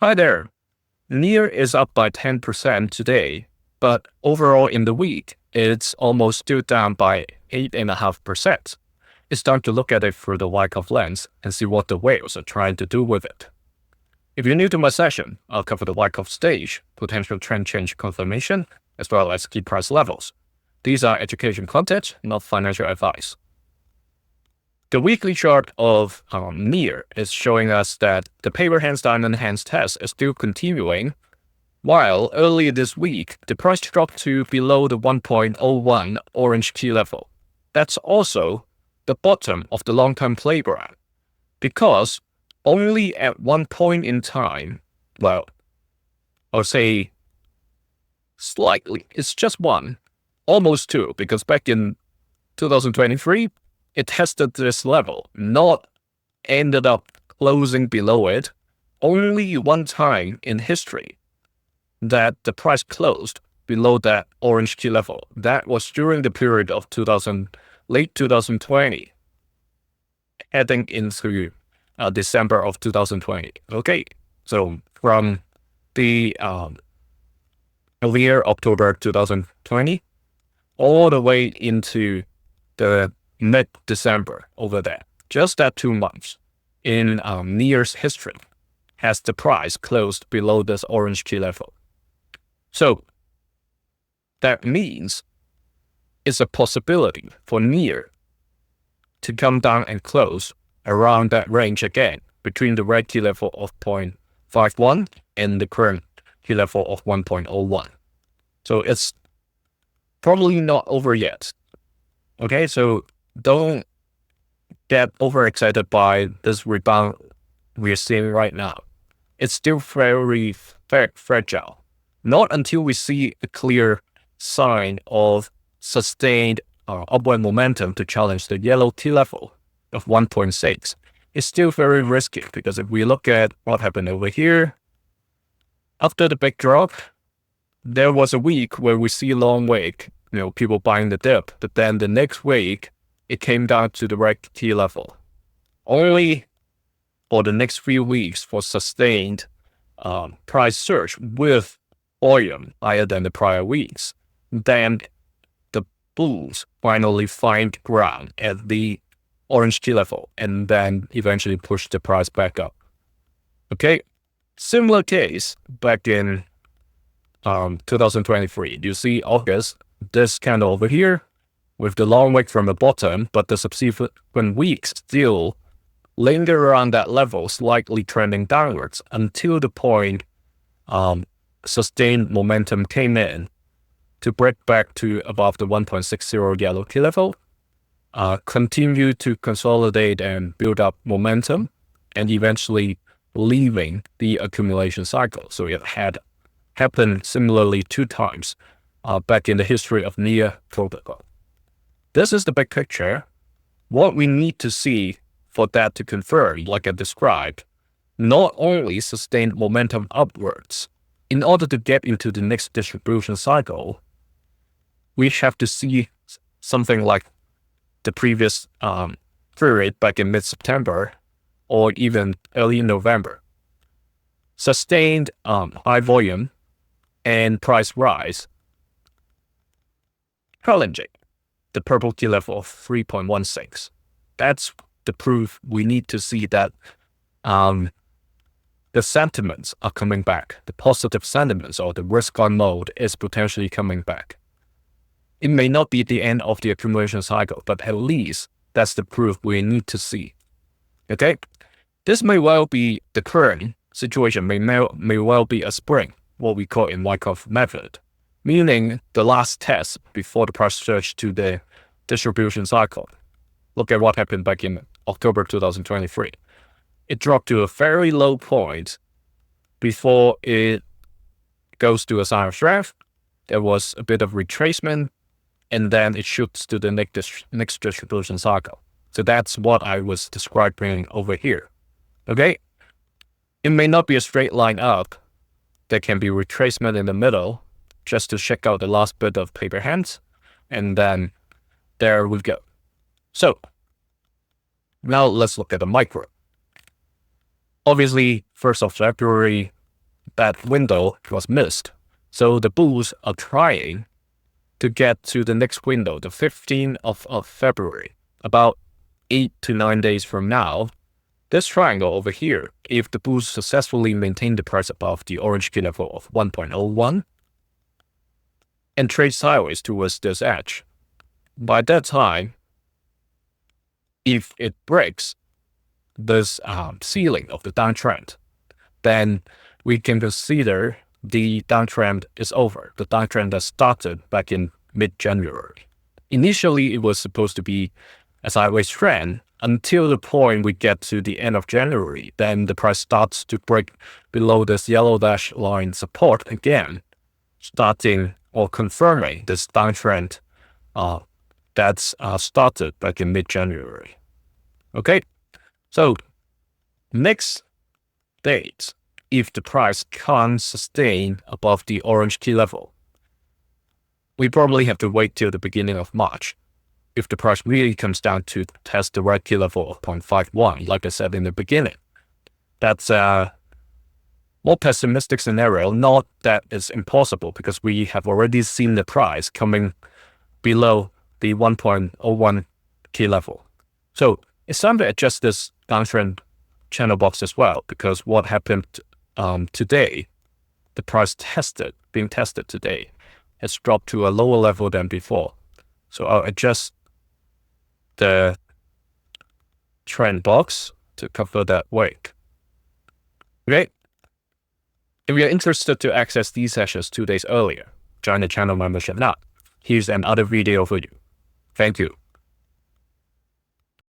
Hi there. NIR is up by 10% today, but overall in the week, it's almost still down by 8.5%. It's time to look at it through the Wyckoff lens and see what the whales are trying to do with it. If you're new to my session, I'll cover the Wyckoff stage, potential trend change confirmation, as well as key price levels. These are education content, not financial advice. The weekly chart of NIR is showing us that the paper hands down and hands test is still continuing, while earlier this week, the price dropped to below the 1.01 orange key level. That's also the bottom of the long-term playground, because only at one point in time, well, I'll say slightly, it's just one, almost two, because back in 2023, it tested this level, not ended up closing below it. Only one time in history that the price closed below that orange key level. That was during the period of late 2020, heading into December of 2020. Okay, so from the earlier October 2020 all the way into the mid-December over there. Just that 2 months in NIR's history has the price closed below this orange key level. So that means it's a possibility for NIR to come down and close around that range again, between the red key level of 0.51 and the current key level of 1.01. So it's probably not over yet. Okay, so don't get overexcited by this rebound we're seeing right now. It's still very fragile. Not until we see a clear sign of sustained upward momentum to challenge the yellow key level of 1.6. It's still very risky, because if we look at what happened over here, after the big drop, there was a week where we see long wick, people buying the dip, but then the next week, it came down to the red key level. Only for the next few weeks for sustained price surge with volume higher than the prior weeks. Then the bulls finally find ground at the orange key level and then eventually push the price back up. Okay, similar case back in 2023. You see August, this candle over here, with the long wick from the bottom, but the subsequent weeks still linger around that level, slightly trending downwards until the point sustained momentum came in to break back to above the 1.60 yellow key level, continue to consolidate and build up momentum, and eventually leaving the accumulation cycle. So it had happened similarly 2 times back in the history of NIR protocol. This is the big picture. What we need to see for that to confirm, like I described, not only sustained momentum upwards. In order to get into the next distribution cycle, we have to see something like the previous period back in mid-September or even early November. Sustained high volume and price rise, challenging the purple key level of 3.16. That's the proof we need to see that the sentiments are coming back. The positive sentiments or the risk-on mode is potentially coming back. It may not be the end of the accumulation cycle, but at least that's the proof we need to see. Okay? This may well be the current situation, may well be a spring, what we call in Wyckoff method, meaning the last test before the price surge to the distribution cycle. Look at what happened back in October 2023. It dropped to a very low point before it goes to a sign of strength. There was a bit of retracement, and then it shoots to the next distribution cycle. So that's what I was describing over here. Okay? It may not be a straight line up. There can be retracement in the middle just to check out the last bit of paper hands, and then there we go. So now let's look at the micro. Obviously, 1st of February, that window was missed. So the bulls are trying to get to the next window, the 15th of February, about 8 to 9 days from now. This triangle over here, if the bulls successfully maintain the price above the orange key level of 1.01 and trade sideways towards this edge, by that time, if it breaks this ceiling of the downtrend, then we can consider the downtrend is over. The downtrend that started back in mid-January. Initially, it was supposed to be a sideways trend until the point we get to the end of January. Then the price starts to break below this yellow dash line support again, starting or confirming this downtrend that's started back in mid-January. Okay, so next date, if the price can't sustain above the orange key level, we probably have to wait till the beginning of March. If the price really comes down to test the red key level of 0.51, like I said in the beginning, that's a more pessimistic scenario. Not that it's impossible, because we have already seen the price coming below the 1.01 key level. So it's time to adjust this downtrend channel box as well, because what happened today, the price being tested today, has dropped to a lower level than before. So I'll adjust the trend box to cover that wick. Okay. If you're interested to access these sessions 2 days earlier, join the channel membership now. Here's another video for you. Thank you.